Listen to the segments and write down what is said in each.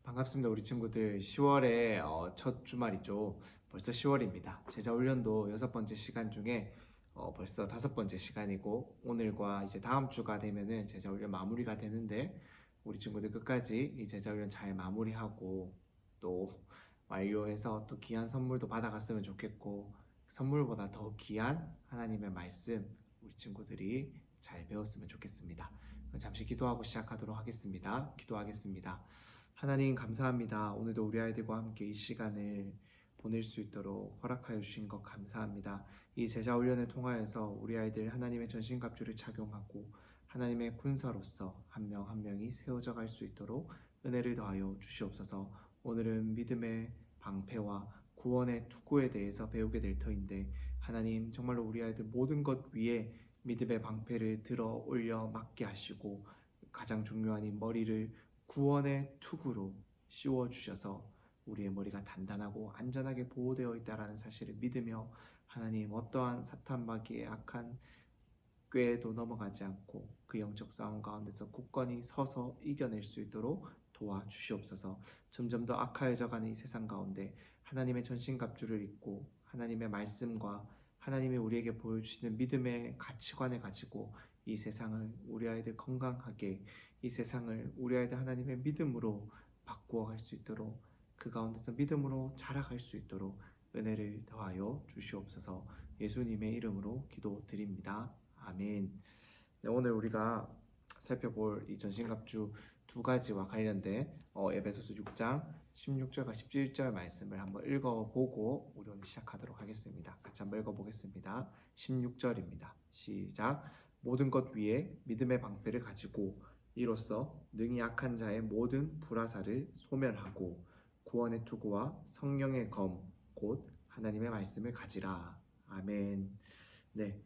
반갑습니다. 우리 친구들 10월의 첫 주말이죠. 벌써 10월입니다. 제자훈련도 6번째 시간 중에 벌써 5번째 시간이고 오늘과 이제 다음 주가 되면은 제자훈련 마무리가 되는데 우리 친구들 끝까지 이 제자훈련 잘 마무리하고 또 완료해서 또 귀한 선물도 받아갔으면 좋겠고 선물보다 더 귀한 하나님의 말씀 우리 친구들이 잘 배웠으면 좋겠습니다. 잠시 기도하고 시작하도록 하겠습니다. 기도하겠습니다. 하나님 감사합니다. 오늘도 우리 아이들과 함께 이 시간을 보낼 수 있도록 허락하여 주신 것 감사합니다. 이 제자 훈련을 통하여서 우리 아이들 하나님의 전신갑주를 착용하고 하나님의 군사로서 한 명 한 명이 세워져 갈 수 있도록 은혜를 더하여 주시옵소서. 오늘은 믿음의 방패와 구원의 투구에 대해서 배우게 될 터인데 하나님 정말로 우리 아이들 모든 것 위에 믿음의 방패를 들어 올려 맞게 하시고 가장 중요한 이 머리를 구원의 투구로 씌워주셔서 우리의 머리가 단단하고 안전하게 보호되어 있다는 사실을 믿으며 하나님 어떠한 사탄 마귀의 악한 꾀에도 넘어가지 않고 그 영적 싸움 가운데서 굳건히 서서 이겨낼 수 있도록 도와주시옵소서. 점점 더 악화해져가는 이 세상 가운데 하나님의 전신갑주를 입고 하나님의 말씀과 하나님이 우리에게 보여주시는 믿음의 가치관을 가지고 이 세상을 우리 아이들 건강하게 이 세상을 우리 아이들 하나님의 믿음으로 바꾸어 갈 수 있도록 그 가운데서 믿음으로 자라갈 수 있도록 은혜를 더하여 주시옵소서. 예수님의 이름으로 기도드립니다. 아멘. 네, 오늘 우리가 살펴볼 이 전신갑주 두 가지와 관련된 에베소서 6장 16절과 17절 말씀을 한번 읽어보고 우리 오늘 시작하도록 하겠습니다. 같이 한번 읽어보겠습니다. 16절입니다. 시작. 모든 것 위에 믿음의 방패를 가지고 이로써 능히 약한 자의 모든 불화살을 소멸하고 구원의 투구와 성령의 검 곧 하나님의 말씀을 가지라. 아멘. 네.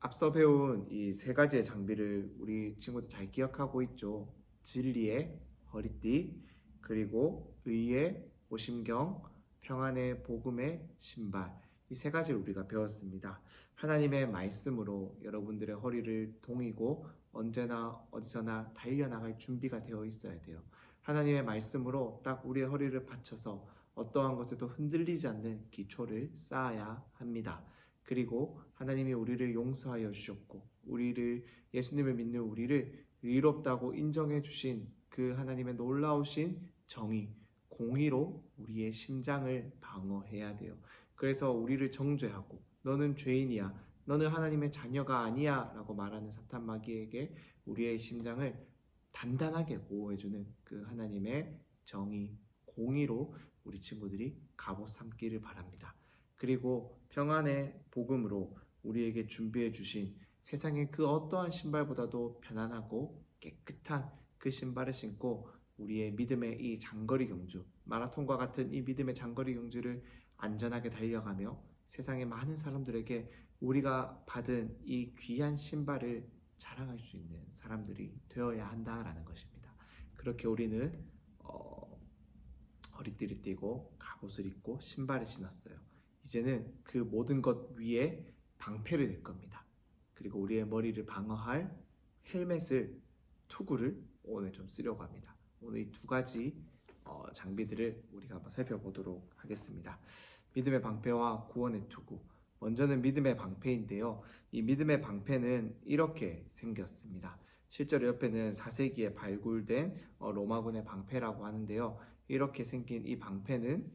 앞서 배운 이 세 가지의 장비를 우리 친구들 잘 기억하고 있죠. 진리의 허리띠, 그리고 의의 오심경, 평안의 복음의 신발. 이 세 가지를 우리가 배웠습니다. 하나님의 말씀으로 여러분들의 허리를 동이고 언제나 어디서나 달려나갈 준비가 되어 있어야 돼요. 하나님의 말씀으로 딱 우리의 허리를 받쳐서 어떠한 것에도 흔들리지 않는 기초를 쌓아야 합니다. 그리고 하나님이 우리를 용서하여 주셨고 우리를 예수님을 믿는 우리를 의롭다고 인정해 주신 그 하나님의 놀라우신 정의, 공의로 우리의 심장을 방어해야 돼요. 그래서 우리를 정죄하고 너는 죄인이야, 너는 하나님의 자녀가 아니야 라고 말하는 사탄 마귀에게 우리의 심장을 단단하게 보호해주는 그 하나님의 정의, 공의로 우리 친구들이 갑옷 삼기를 바랍니다. 그리고 평안의 복음으로 우리에게 준비해 주신 세상의 그 어떠한 신발보다도 편안하고 깨끗한 그 신발을 신고 우리의 믿음의 이 장거리 경주, 마라톤과 같은 이 믿음의 장거리 경주를 안전하게 달려가며 세상의 많은 사람들에게 우리가 받은 이 귀한 신발을 자랑할 수 있는 사람들이 되어야 한다라는 것입니다. 그렇게 우리는 허리띠를 띠고 갑옷을 입고 신발을 신었어요. 이제는 그 모든 것 위에 방패를 댈 겁니다. 그리고 우리의 머리를 방어할 헬멧을, 투구를 오늘 좀 쓰려고 합니다. 오늘 이 두 가지 장비들을 우리가 한번 살펴보도록 하겠습니다. 믿음의 방패와 구원의 투구. 먼저는 믿음의 방패인데요. 이 믿음의 방패는 이렇게 생겼습니다. 실제로 옆에는 4세기에 발굴된 로마군의 방패라고 하는데요. 이렇게 생긴 이 방패는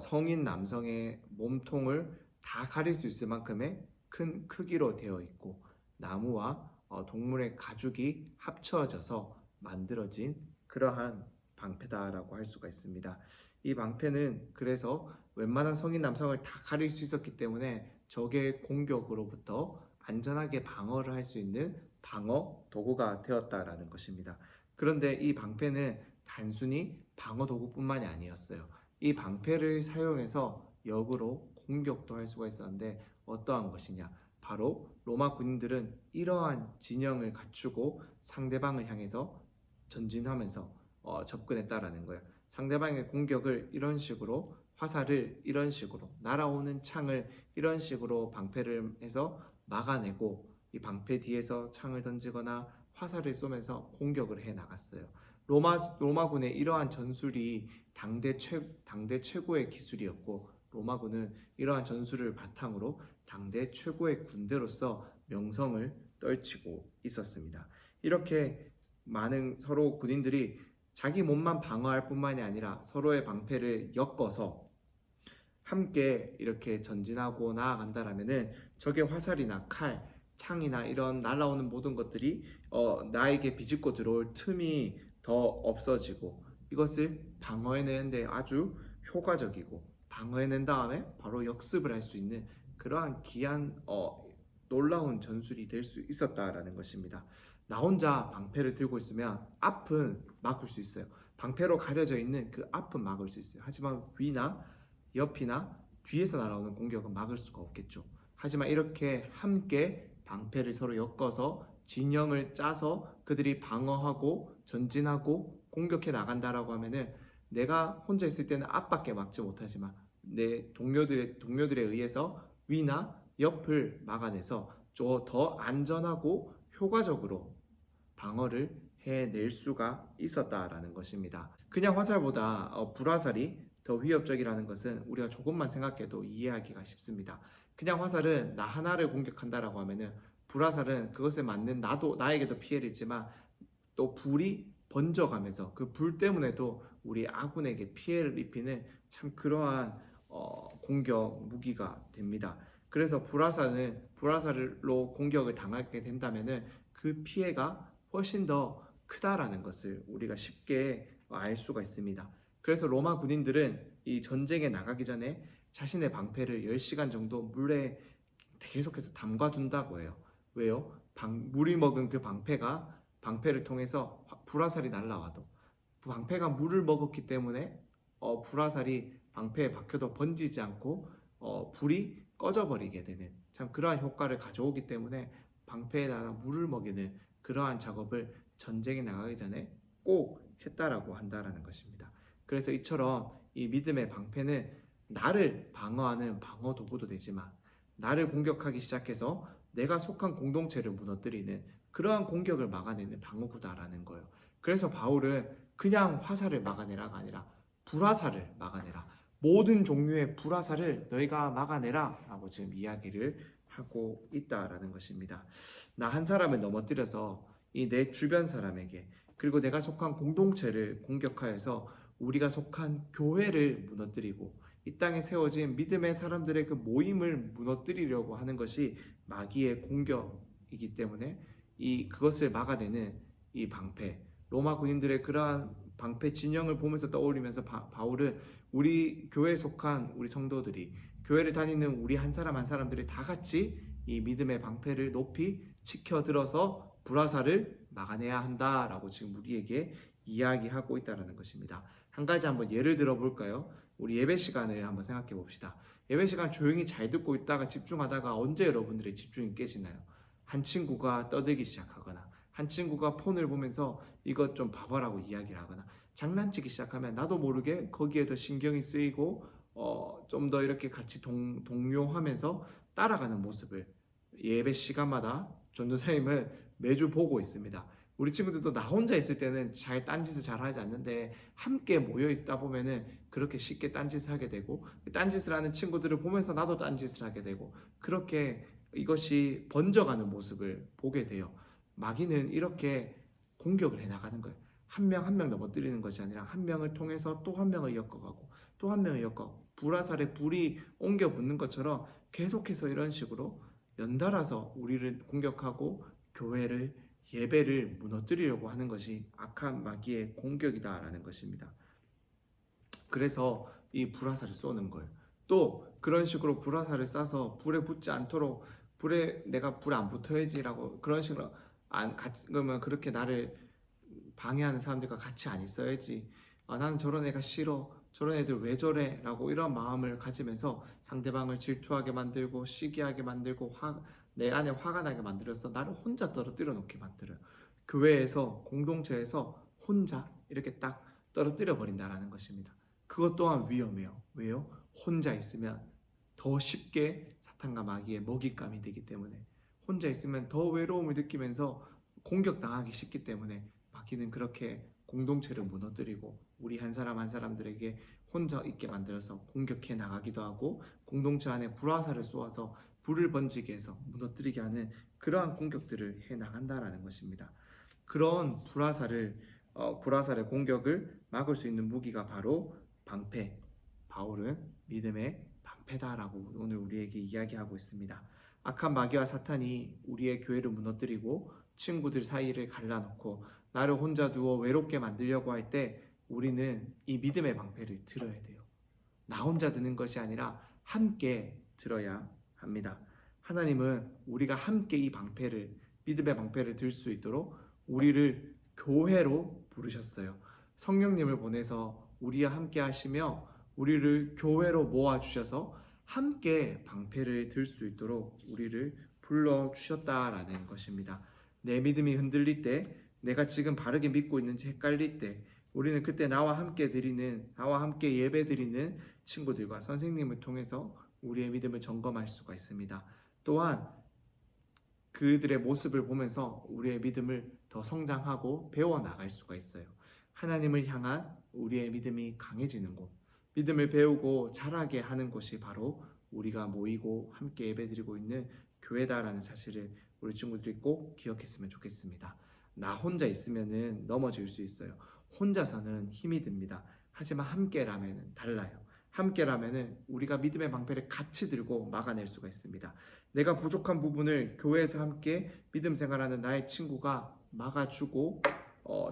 성인 남성의 몸통을 다 가릴 수 있을 만큼의 큰 크기로 되어 있고 나무와 동물의 가죽이 합쳐져서 만들어진 그러한 방패다라고 할 수가 있습니다. 이 방패는 그래서 웬만한 성인 남성을 다 가릴 수 있었기 때문에 적의 공격으로부터 안전하게 방어를 할 수 있는 방어 도구가 되었다라는 것입니다. 그런데 이 방패는 단순히 방어 도구뿐만이 아니었어요. 이 방패를 사용해서 역으로 공격도 할 수가 있었는데 어떠한 것이냐? 바로 로마 군인들은 이러한 진영을 갖추고 상대방을 향해서 전진하면서 접근했다라는 거예요. 상대방의 공격을 이런 식으로, 화살을 이런 식으로, 날아오는 창을 이런 식으로 방패를 해서 막아내고 이 방패 뒤에서 창을 던지거나 화살을 쏘면서 공격을 해 나갔어요. 로마군의 이러한 전술이 당대 최고의 기술이었고 로마군은 이러한 전술을 바탕으로 당대 최고의 군대로서 명성을 떨치고 있었습니다. 이렇게 많은 서로 군인들이 자기 몸만 방어할 뿐만이 아니라 서로의 방패를 엮어서 함께 이렇게 전진하고 나아간다라면은 적의 화살이나 칼, 창이나 이런 날아오는 모든 것들이 나에게 비집고 들어올 틈이 더 없어지고 이것을 방어해내는데 아주 효과적이고 방어해낸 다음에 바로 역습을 할 수 있는 그러한 귀한 놀라운 전술이 될 수 있었다라는 것입니다. 나 혼자 방패를 들고 있으면 앞은 막을 수 있어요. 방패로 가려져 있는 그 앞은 막을 수 있어요. 하지만 위나 옆이나 뒤에서 날아오는 공격은 막을 수가 없겠죠. 하지만 이렇게 함께 방패를 서로 엮어서 진영을 짜서 그들이 방어하고 전진하고 공격해 나간다라고 하면은 내가 혼자 있을 때는 앞밖에 막지 못하지만 내 동료들에 의해서 위나 옆을 막아내서 더 안전하고 효과적으로 방어를 해낼 수가 있었다라는 것입니다. 그냥 화살보다 불화살이 더 위협적이라는 것은 우리가 조금만 생각해도 이해하기가 쉽습니다. 그냥 화살은 나 하나를 공격한다라고 하면은 불화살은 그것에 맞는 나에게도 피해를 입지만 또 불이 번져가면서 그 불 때문에도 우리 아군에게 피해를 입히는 참 그러한 공격 무기가 됩니다. 그래서 불화살로 공격을 당하게 된다면은 그 피해가 훨씬 더 크다라는 것을 우리가 쉽게 알 수가 있습니다. 그래서 로마 군인들은 이 전쟁에 나가기 전에 자신의 방패를 10시간 정도 물에 계속해서 담가둔다고 해요. 왜요? 물이 먹은 그 방패를 통해서 불화살이 날라와도 방패가 물을 먹었기 때문에 불화살이 방패에 박혀도 번지지 않고 불이 꺼져버리게 되는 참 그러한 효과를 가져오기 때문에 방패에다가 물을 먹이는 그러한 작업을 전쟁에 나가기 전에 꼭 했다라고 한다라는 것입니다. 그래서 이처럼 이 믿음의 방패는 나를 방어하는 방어 도구도 되지만 나를 공격하기 시작해서 내가 속한 공동체를 무너뜨리는 그러한 공격을 막아내는 방어구다라는 거예요. 그래서 바울은 그냥 화살을 막아내라가 아니라 불화살을 막아내라. 모든 종류의 불화살을 너희가 막아내라 라고 지금 이야기를 하고 있다라는 것입니다. 나 한 사람을 넘어뜨려서 이 내 주변 사람에게 그리고 내가 속한 공동체를 공격하여서 우리가 속한 교회를 무너뜨리고 이 땅에 세워진 믿음의 사람들의 그 모임을 무너뜨리려고 하는 것이 마귀의 공격이기 때문에 그것을 막아내는 이 방패 로마 군인들의 그러한 방패 진영을 보면서 떠올리면서 바울은 우리 교회에 속한 우리 성도들이 교회를 다니는 우리 한 사람 한 사람들이 다 같이 이 믿음의 방패를 높이 치켜들어서 불화살을 막아내야 한다라고 지금 우리에게 이야기하고 있다는 것입니다. 한 가지 한번 예를 들어 볼까요? 우리 예배 시간을 한번 생각해 봅시다. 예배 시간 조용히 잘 듣고 있다가 집중하다가 언제 여러분들의 집중이 깨지나요? 한 친구가 떠들기 시작하거나 한 친구가 폰을 보면서 이것 좀 봐봐라고 이야기를 하거나 장난치기 시작하면 나도 모르게 거기에 더 신경이 쓰이고 좀 더 이렇게 같이 동요하면서 따라가는 모습을 예배 시간마다 전도사님은 매주 보고 있습니다. 우리 친구들도 나 혼자 있을 때는 잘 딴짓을 잘 하지 않는데 함께 모여 있다 보면은 그렇게 쉽게 딴짓을 하게 되고 딴짓을 하는 친구들을 보면서 나도 딴짓을 하게 되고 그렇게 이것이 번져가는 모습을 보게 돼요. 마귀는 이렇게 공격을 해나가는 거예요. 한 명 한 명 넘어뜨리는 것이 아니라 한 명을 통해서 또 한 명을 엮어가고 또 한 명을 엮어 불화살에 불이 옮겨 붙는 것처럼 계속해서 이런 식으로 연달아서 우리를 공격하고 교회를 예배를 무너뜨리려고 하는 것이 악한 마귀의 공격이다라는 것입니다. 그래서 이 불화살을 쏘는 거예요. 또 그런 식으로 불화살을 쏴서 불에 붙지 않도록 내가 불에 안 붙어야지라고 그런 식으로 그러면 그렇게 나를 방해하는 사람들과 같이 안 있어야지. 나는 저런 애가 싫어. 저런 애들 왜 저래? 라고 이런 마음을 가지면서 상대방을 질투하게 만들고 시기하게 만들고 내 안에 화가 나게 만들어서 나를 혼자 떨어뜨려 놓게 만들어요. 교회에서 공동체에서 혼자 이렇게 딱 떨어뜨려 버린다라는 것입니다. 그것 또한 위험해요. 왜요? 혼자 있으면 더 쉽게 사탄과 마귀의 먹잇감이 되기 때문에 혼자 있으면 더 외로움을 느끼면서 공격당하기 쉽기 때문에 마귀는 그렇게 공동체를 무너뜨리고 우리 한 사람 한 사람들에게 혼자 있게 만들어서 공격해 나가기도 하고 공동체 안에 불화살을 쏘아서 불을 번지게 해서 무너뜨리게 하는 그러한 공격들을 해 나간다라는 것입니다. 그런 불화살의 공격을 막을 수 있는 무기가 바로 방패. 바울은 믿음의 방패다라고 오늘 우리에게 이야기하고 있습니다. 악한 마귀와 사탄이 우리의 교회를 무너뜨리고 친구들 사이를 갈라놓고 나를 혼자 두어 외롭게 만들려고 할 때 우리는 이 믿음의 방패를 들어야 돼요. 나 혼자 드는 것이 아니라 함께 들어야 합니다. 하나님은 우리가 함께 이 방패를, 믿음의 방패를 들 수 있도록 우리를 교회로 부르셨어요. 성령님을 보내서 우리와 함께 하시며 우리를 교회로 모아주셔서 함께 방패를 들 수 있도록 우리를 불러주셨다라는 것입니다. 내 믿음이 흔들릴 때, 내가 지금 바르게 믿고 있는지 헷갈릴 때 우리는 그때 나와 함께 예배 드리는 친구들과 선생님을 통해서 우리의 믿음을 점검할 수가 있습니다. 또한 그들의 모습을 보면서 우리의 믿음을 더 성장하고 배워나갈 수가 있어요. 하나님을 향한 우리의 믿음이 강해지는 곳, 믿음을 배우고 자라게 하는 곳이 바로 우리가 모이고 함께 예배드리고 있는 교회다라는 사실을 우리 친구들이 꼭 기억했으면 좋겠습니다. 나 혼자 있으면 넘어질 수 있어요. 혼자서는 힘이 듭니다. 하지만 함께라면 달라요. 함께라면 우리가 믿음의 방패를 같이 들고 막아낼 수가 있습니다. 내가 부족한 부분을 교회에서 함께 믿음 생활하는 나의 친구가 막아주고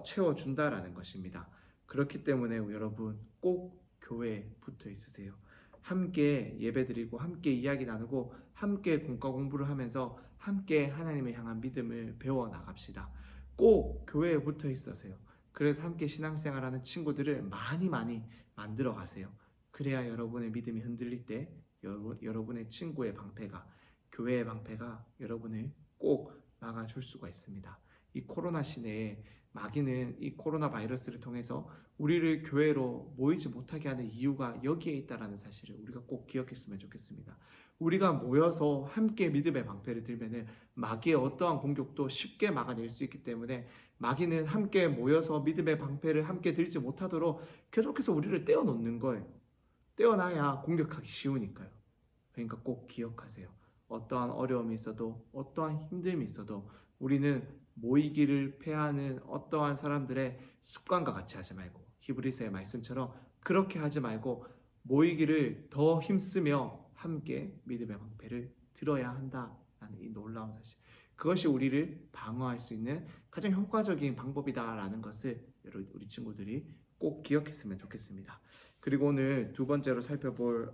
채워준다라는 것입니다. 그렇기 때문에 여러분 꼭 교회에 붙어 있으세요. 함께 예배드리고 함께 이야기 나누고 함께 공과 공부를 하면서 함께 하나님을 향한 믿음을 배워 나갑시다. 꼭 교회에 붙어 있으세요. 그래서 함께 신앙생활하는 친구들을 많이 만들어 가세요. 그래야 여러분의 믿음이 흔들릴 때 여러분의 친구의 방패가, 교회의 방패가 여러분을 꼭 막아줄 수가 있습니다. 이 코로나 시대에 마귀는 이 코로나 바이러스를 통해서 우리를 교회로 모이지 못하게 하는 이유가 여기에 있다는 사실을 우리가 꼭 기억했으면 좋겠습니다. 우리가 모여서 함께 믿음의 방패를 들면 마귀의 어떠한 공격도 쉽게 막아낼 수 있기 때문에 마귀는 함께 모여서 믿음의 방패를 함께 들지 못하도록 계속해서 우리를 떼어놓는 거예요. 떼어놔야 공격하기 쉬우니까요. 그러니까 꼭 기억하세요. 어떠한 어려움이 있어도 어떠한 힘듦이 있어도 우리는 모이기를 패하는 어떠한 사람들의 습관과 같이 하지 말고 히브리서의 말씀처럼 그렇게 하지 말고 모이기를 더 힘쓰며 함께 믿음의 방패를 들어야 한다라는 이 놀라운 사실, 그것이 우리를 방어할 수 있는 가장 효과적인 방법이다라는 것을 우리 친구들이 꼭 기억했으면 좋겠습니다. 그리고 오늘 두 번째로 살펴볼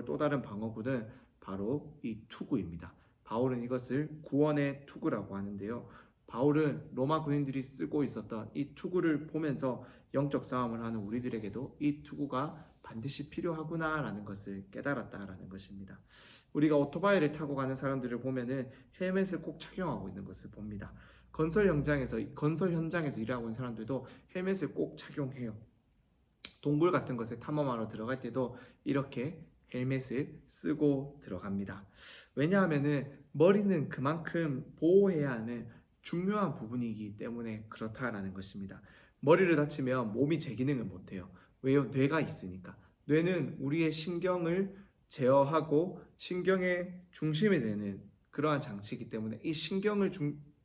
또 다른 방어구는 바로 이 투구입니다. 바울은 이것을 구원의 투구라고 하는데요. 바울은 로마 군인들이 쓰고 있었던 이 투구를 보면서 영적 싸움을 하는 우리들에게도 이 투구가 반드시 필요하구나라는 것을 깨달았다라는 것입니다. 우리가 오토바이를 타고 가는 사람들을 보면은 헬멧을 꼭 착용하고 있는 것을 봅니다. 건설 현장에서 일하고 있는 사람들도 헬멧을 꼭 착용해요. 동굴 같은 것을 탐험하러 들어갈 때도 이렇게 헬멧을 쓰고 들어갑니다. 왜냐하면은 머리는 그만큼 보호해야 하는 중요한 부분이기 때문에 그렇다라는 것입니다. 머리를 다치면 몸이 제 기능을 못해요. 왜요? 뇌가 있으니까. 뇌는 우리의 신경을 제어하고 신경의 중심이 되는 그러한 장치이기 때문에 이 신경을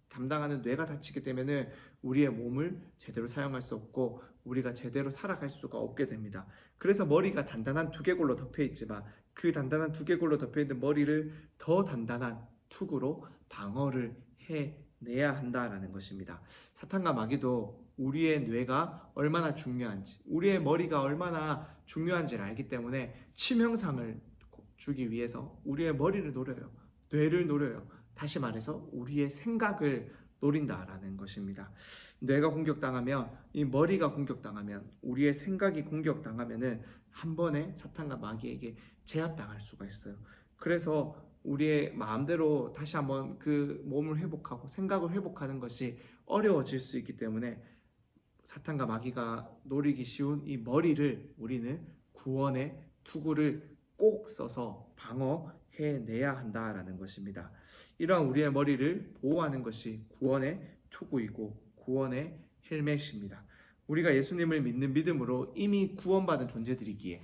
담당하는 뇌가 다치게 되면은 우리의 몸을 제대로 사용할 수 없고 우리가 제대로 살아갈 수가 없게 됩니다. 그래서 머리가 단단한 두개골로 덮여 있지만 그 단단한 두개골로 덮여 있는 머리를 더 단단한 투구로 방어를 해내야 한다라는 것입니다. 사탄과 마귀도 우리의 뇌가 얼마나 중요한지, 우리의 머리가 얼마나 중요한지를 알기 때문에 치명상을 주기 위해서 우리의 머리를 노려요. 뇌를 노려요. 다시 말해서 우리의 생각을 노린다라는 것입니다. 뇌가 공격당하면, 이 머리가 공격당하면, 우리의 생각이 공격당하면은 한 번에 사탄과 마귀에게 제압당할 수가 있어요. 그래서 우리의 마음대로 다시 한번 그 몸을 회복하고 생각을 회복하는 것이 어려워질 수 있기 때문에 사탄과 마귀가 노리기 쉬운 이 머리를 우리는 구원의 투구를 꼭 써서 방어해내야 한다라는 것입니다. 이러한 우리의 머리를 보호하는 것이 구원의 투구이고 구원의 헬멧입니다. 우리가 예수님을 믿는 믿음으로 이미 구원받은 존재들이기에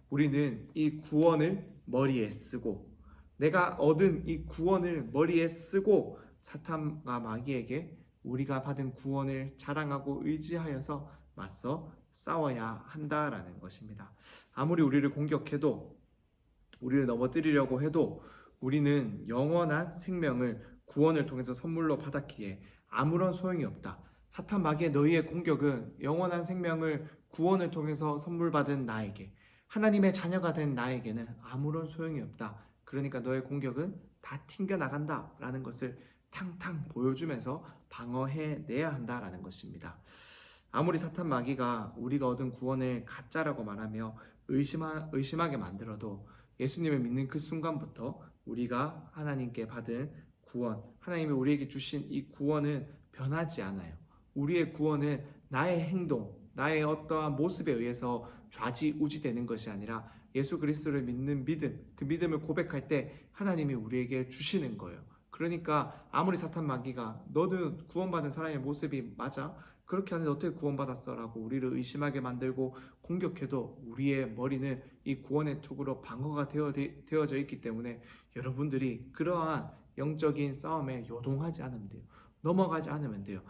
우리는 이 구원을 머리에 쓰고 내가 얻은 이 구원을 머리에 쓰고 사탄과 마귀에게 우리가 받은 구원을 자랑하고 의지하여서 맞서 싸워야 한다라는 것입니다. 아무리 우리를 공격해도 우리를 넘어뜨리려고 해도 우리는 영원한 생명을 구원을 통해서 선물로 받았기에 아무런 소용이 없다. 사탄 마귀의 너희의 공격은 영원한 생명을 구원을 통해서 선물 받은 나에게 하나님의 자녀가 된 나에게는 아무런 소용이 없다. 그러니까 너의 공격은 다 튕겨나간다 라는 것을 탕탕 보여주면서 방어해내야 한다라는 것입니다. 아무리 사탄 마귀가 우리가 얻은 구원을 가짜라고 말하며 의심하게 만들어도 예수님을 믿는 그 순간부터 우리가 하나님께 받은 구원, 하나님이 우리에게 주신 이 구원은 변하지 않아요. 우리의 구원은 나의 행동, 나의 어떠한 모습에 의해서 좌지우지되는 것이 아니라 예수 그리스도를 믿는 믿음, 그 믿음을 고백할 때 하나님이 우리에게 주시는 거예요. 그러니까 아무리 사탄 마귀가 너는 구원받은 사람의 모습이 맞아? 그렇게 하는데 어떻게 구원받았어? 라고 우리를 의심하게 만들고 공격해도 우리의 머리는 이 구원의 투구로 방어가 되어져 있기 때문에 여러분들이 그러한 영적인 싸움에 요동하지 않으면 돼요. 넘어가지 않으면 돼요.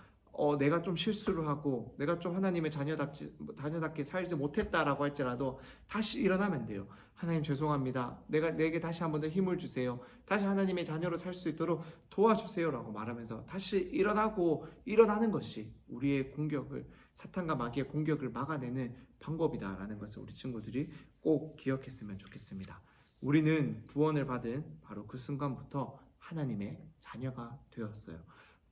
내가 좀 실수를 하고 내가 좀 하나님의 자녀답게 살지 못했다라고 할지라도 다시 일어나면 돼요. 하나님 죄송합니다. 내게 다시 한 번 더 힘을 주세요. 다시 하나님의 자녀로 살 수 있도록 도와주세요라고 말하면서 다시 일어나는 것이 우리의 공격을 사탄과 마귀의 공격을 막아내는 방법이다라는 것을 우리 친구들이 꼭 기억했으면 좋겠습니다. 우리는 구원을 받은 바로 그 순간부터 하나님의 자녀가 되었어요.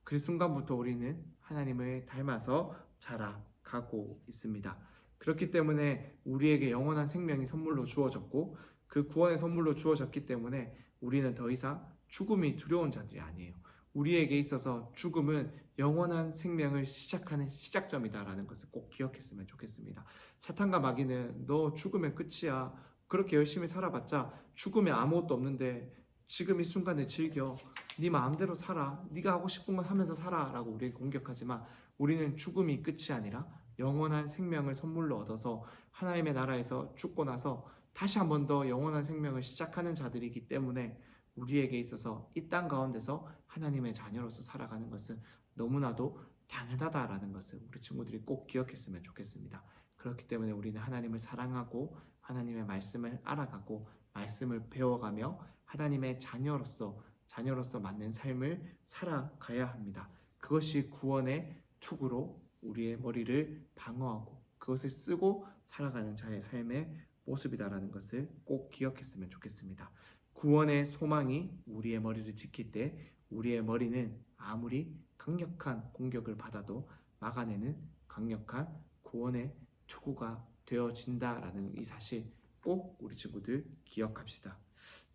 그 순간부터 우리는 하나님을 닮아서 자라가고 있습니다. 그렇기 때문에 우리에게 영원한 생명이 선물로 주어졌고 그 구원의 선물로 주어졌기 때문에 우리는 더 이상 죽음이 두려운 자들이 아니에요. 우리에게 있어서 죽음은 영원한 생명을 시작하는 시작점이다라는 것을 꼭 기억했으면 좋겠습니다. 사탄과 마귀는 너 죽으면 끝이야. 그렇게 열심히 살아봤자 죽으면 아무것도 없는데 지금 이 순간을 즐겨. 네 마음대로 살아. 네가 하고 싶은 건 하면서 살아 라고 우리에게 공격하지만 우리는 죽음이 끝이 아니라 영원한 생명을 선물로 얻어서 하나님의 나라에서 죽고 나서 다시 한 번 더 영원한 생명을 시작하는 자들이기 때문에 우리에게 있어서 이 땅 가운데서 하나님의 자녀로서 살아가는 것은 너무나도 당연하다라는 것을 우리 친구들이 꼭 기억했으면 좋겠습니다. 그렇기 때문에 우리는 하나님을 사랑하고 하나님의 말씀을 알아가고 말씀을 배워가며 하나님의 자녀로서 맞는 삶을 살아가야 합니다. 그것이 구원의 투구로 우리의 머리를 방어하고 그것을 쓰고 살아가는 자의 삶의 모습이다라는 것을 꼭 기억했으면 좋겠습니다. 구원의 소망이 우리의 머리를 지킬 때 우리의 머리는 아무리 강력한 공격을 받아도 막아내는 강력한 구원의 투구가 되어진다라는 이 사실 꼭 우리 친구들 기억합시다.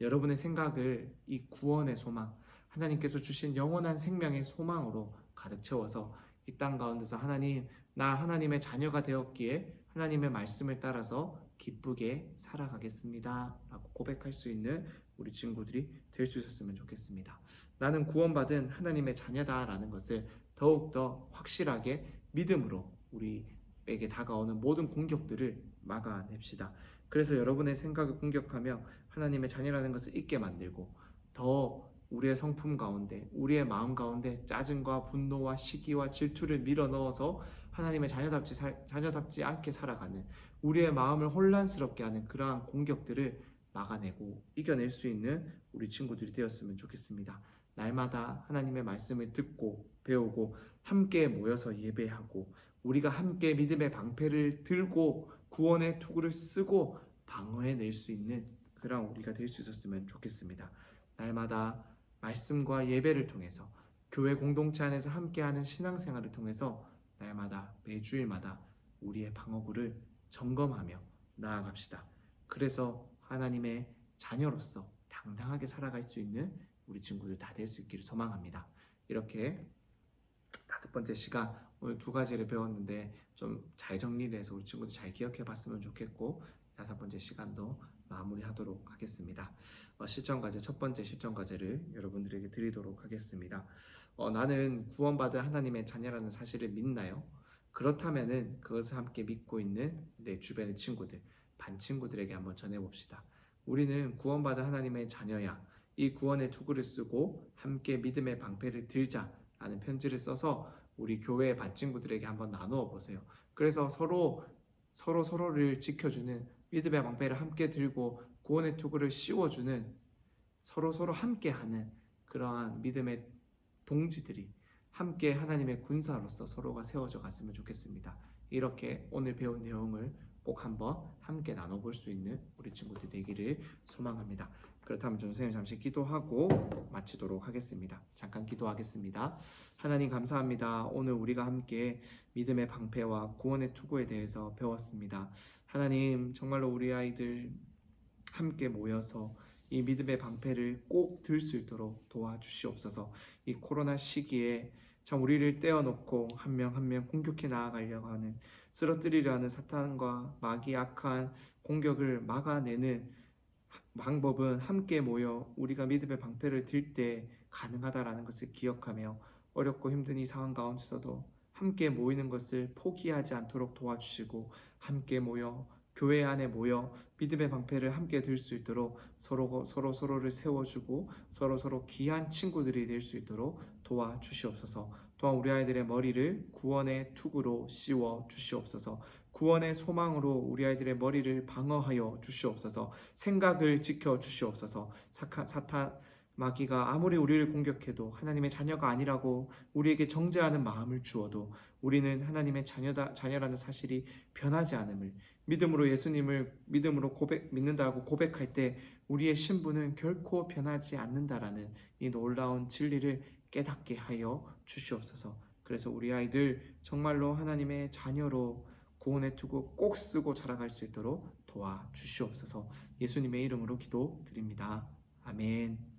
여러분의 생각을 이 구원의 소망, 하나님께서 주신 영원한 생명의 소망으로 가득 채워서 이 땅 가운데서 하나님, 나 하나님의 자녀가 되었기에 하나님의 말씀을 따라서 기쁘게 살아가겠습니다 라고 고백할 수 있는 우리 친구들이 될 수 있었으면 좋겠습니다. 나는 구원받은 하나님의 자녀다 라는 것을 더욱더 확실하게 믿음으로 우리에게 다가오는 모든 공격들을 막아냅시다. 그래서 여러분의 생각을 공격하며 하나님의 자녀라는 것을 잊게 만들고 더 우리의 성품 가운데 우리의 마음 가운데 짜증과 분노와 시기와 질투를 밀어넣어서 하나님의 자녀답지 않게 살아가는 우리의 마음을 혼란스럽게 하는 그러한 공격들을 막아내고 이겨낼 수 있는 우리 친구들이 되었으면 좋겠습니다. 날마다 하나님의 말씀을 듣고 배우고 함께 모여서 예배하고 우리가 함께 믿음의 방패를 들고 구원의 투구를 쓰고 방어해낼 수 있는 그런 우리가 될 수 있었으면 좋겠습니다. 날마다 말씀과 예배를 통해서 교회 공동체 안에서 함께하는 신앙생활을 통해서 날마다 매주일마다 우리의 방어구를 점검하며 나아갑시다. 그래서 하나님의 자녀로서 당당하게 살아갈 수 있는 우리 친구들 다 될 수 있기를 소망합니다. 이렇게 5번째 시간 오늘 2가지를 배웠는데 좀 잘 정리를 해서 우리 친구들 잘 기억해 봤으면 좋겠고 5번째 시간도 마무리하도록 하겠습니다. 실전과제 첫 번째 실전과제를 여러분들에게 드리도록 하겠습니다. 나는 구원받은 하나님의 자녀라는 사실을 믿나요? 그렇다면은 그것을 함께 믿고 있는 내 주변의 친구들, 반 친구들에게 한번 전해봅시다. 우리는 구원받은 하나님의 자녀야. 이 구원의 투구를 쓰고 함께 믿음의 방패를 들자라는 편지를 써서 우리 교회의 반 친구들에게 한번 나누어 보세요. 그래서 서로를 지켜주는 믿음의 방패를 함께 들고 구원의 투구를 씌워주는 서로 함께하는 그러한 믿음의 동지들이 함께 하나님의 군사로서 서로가 세워져 갔으면 좋겠습니다. 이렇게 오늘 배운 내용을 꼭 한번 함께 나눠볼 수 있는 우리 친구들 되기를 소망합니다. 그렇다면 전 선생님 잠시 기도하고 마치도록 하겠습니다. 잠깐 기도하겠습니다. 하나님 감사합니다. 오늘 우리가 함께 믿음의 방패와 구원의 투구에 대해서 배웠습니다. 하나님 정말로 우리 아이들 함께 모여서 이 믿음의 방패를 꼭 들 수 있도록 도와주시옵소서. 이 코로나 시기에 참 우리를 떼어놓고 한 명 한 명 공격해 나아가려고 하는, 쓰러뜨리려 하는 사탄과 마귀 악한 공격을 막아내는 방법은 함께 모여 우리가 믿음의 방패를 들 때 가능하다라는 것을 기억하며 어렵고 힘든 이 상황 가운데서도 함께 모이는 것을 포기하지 않도록 도와주시고 함께 모여 교회 안에 모여 믿음의 방패를 함께 들 수 있도록 서로를 세워주고 서로 귀한 친구들이 될 수 있도록 도와주시옵소서. 또한 우리 아이들의 머리를 구원의 투구로 씌워 주시옵소서. 구원의 소망으로 우리 아이들의 머리를 방어하여 주시옵소서. 생각을 지켜 주시옵소서. 사탄 마귀가 아무리 우리를 공격해도 하나님의 자녀가 아니라고 우리에게 정죄하는 마음을 주어도 우리는 하나님의 자녀라는 사실이 변하지 않음을, 믿음으로 예수님을 믿음으로 믿는다고 고백할 때 우리의 신분은 결코 변하지 않는다라는 이 놀라운 진리를 깨닫게 하여 주시옵소서. 그래서 우리 아이들 정말로 하나님의 자녀로 구원의 투구 꼭 쓰고 자라갈 수 있도록 도와주시옵소서. 예수님의 이름으로 기도드립니다. 아멘.